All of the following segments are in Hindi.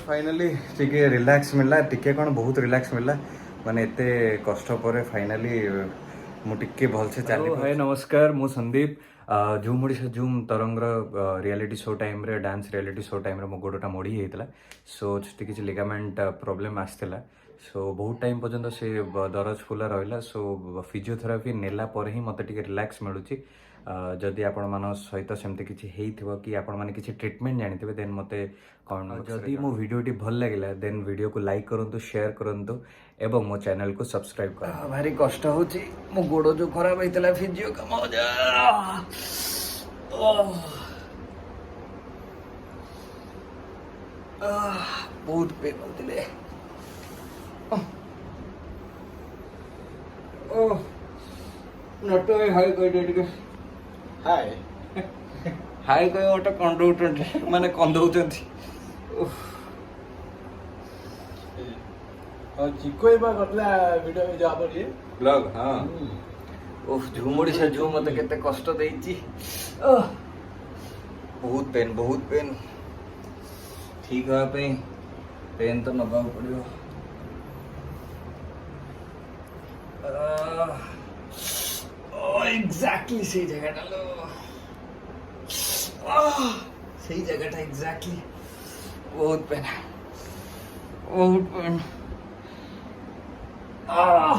फाइनली टिके रिलैक्स मिलला टिके कौन बहुत रिलैक्स मिलला माने एते कष्ट पर फाइनली मु टिके भल से चली। हाय नमस्कार मु संदीप झूम ओडिशा झूम तरंगर रियलिटी शो टाइम रे डांस रियलिटी शो टाइम रे मो गोडटा मोड़ी हेतला सो छि किछि लिगामेंट प्रॉब्लम आस्थिला सो बहुत टाइम पर्यंत से दरज फुला रहिला सो फिजियोथेरापी नेला पर ही मते टिके रिलैक्स मिलुची। जदि आपण मान सहित सेमती किछि हेइथिबो कि आपण माने किछि ट्रीटमेंट जानिथिबे देन मते कमेंट जदि मो वीडियोटी भल लागिला देन वीडियो को लाइक करंतु शेयर करंतु एवं मो चैनल को सब्सक्राइब करंतु। भारी कष्ट होची मो गोडो जो खराब हेतला फिजियो काम हो जा बहुत पेन होतिले नटो हाय कोइ डेट हाय हाय कोइ ओटा कंडौटंट माने कंदौचंती और चिको एबा गतला वीडियो में जाब रे ब्लॉग हां ओफ झूमड़ी से झूम मते केते कष्ट देइची बहुत पेन ठीक है पे पेन तो नबा पड़ियो एग्जैक्टली सही जगह डालो सही जगह था एग्जैक्टली बहुत पेन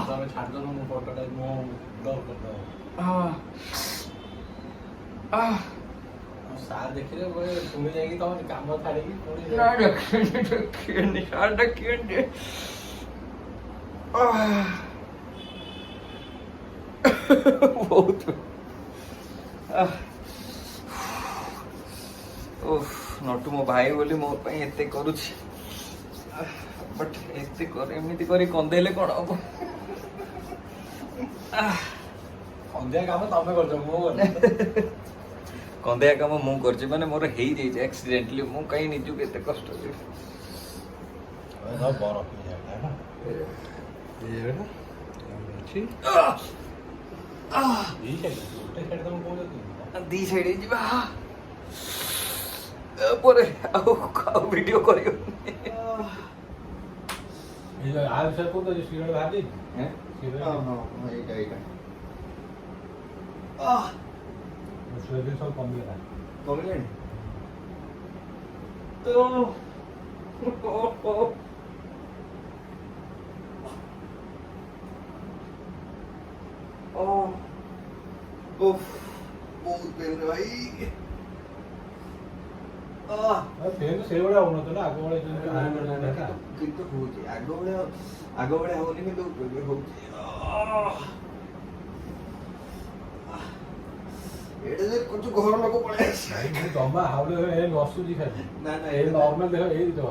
तमे छाड़ दो मो फोटो टाइप मो ब्लॉग कर दो सार देखिले बोले तुम जाएगी तो काम छाड़ेगी पूरी ना रखने सार रखने बहुत नटू मो भाई बोली मो पई एते करूची बट एते कर एमिति करी कंदेले कोन अब कंदिया काम तमे कर दो मो कंदिया काम मु करची माने मोर हेई जाई एक्सीडेंटली मु कहीं निजु केते कष्ट होई ना बरफ नहीं है ना ये ना अच्छी दी साइड तुम बोल दो दी साइड जिबा परे आउ वीडियो करियो ये आज से को तो सीरियल बाहर दी हैं सीरियल हां एटा उसमें सब कम गया कमिलेन तो उफ बहुत पेन रे भाई फेन से बड़ा होना तो ना आगे वाले जो किंतु होची आगो बळे होनी किंतु होची एडे जे कुछ घर लोग पळे नहीं तमा हावले ए नसु जी खाली ना ए नॉर्मल देखो ए तो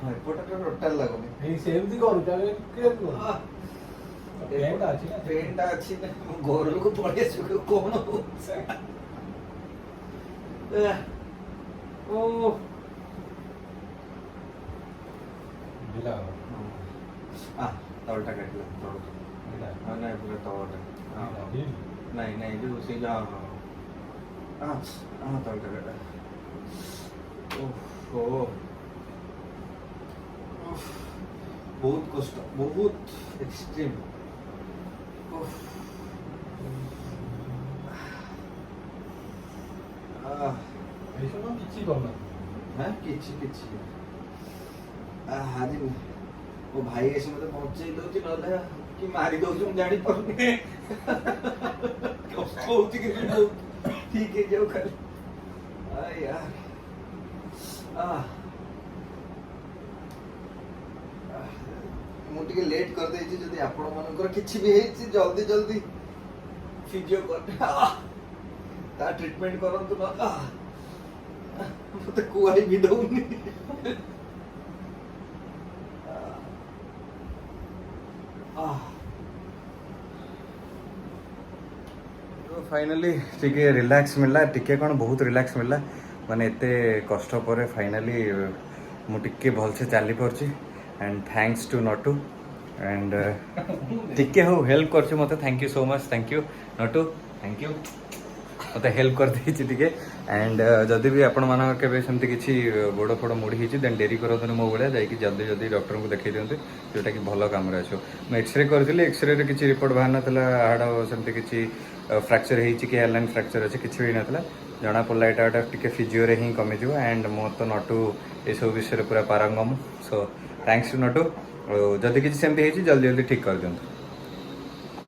हां पोटा तो टोटल लागोनी ए सेम दी करू ताले के करू पेंटा अच्छी ना घर लोग पळे सुको कोन ओ दिला तवटा काटला तवटा हां नाही पुरा तवटा हां नहीं जो उसे जा तवटा काटला ओहो बहुत कष्ट बहुत एक्सट्रीम ऐसा ना किछि करना हां किछि हाजी वो भाई ऐसे मते पहुंचे दउची नले कि मारी दउची हम जानी पड़ने होती कि ठीक है जाओ कर यार मुझे लेट कर दे जदि आपण मानकर किछि भी हेछि जल्दी जल्दी फिजियो कर ता ट्रीटमेंट करंतु ना मते कुआई भी दउनी फाइनली टिके रिलैक्स मिलला टिके कौन बहुत रिलैक्स मिलला माने एते कष्ट पर फाइनली मु टिके भल से चली परची and thanks to Natu and टिके हो हेल्प करची मते thank you so much thank you Natu thank you मत हेल्प कर टे एंड जदि भी आपण मान के सेमती किसी गोड़ फोड़ मुड़ी होती देन डेरी करते मो भाया जाकि जल्दी जल्दी डॉक्टर को देखा दिखाते जोटा कि भल कम आसो मुझे एक्सरे करी एक्सरे किसी रिपोर्ट बाहर नाला हाड़ सेमती किसी फ्रैक्चर होती कि एयरलाइन फ्रैक्चर अच्छे किसी भी नाला जना पड़ा यहाँ टे फिजिओ ही कमिज एंड मो तो नटू ये सब विषय पूरा पारंगम सो थैंक्स टू नटू जदि किसी सेमती जल्दी जल्दी ठीक कर दिखाँ।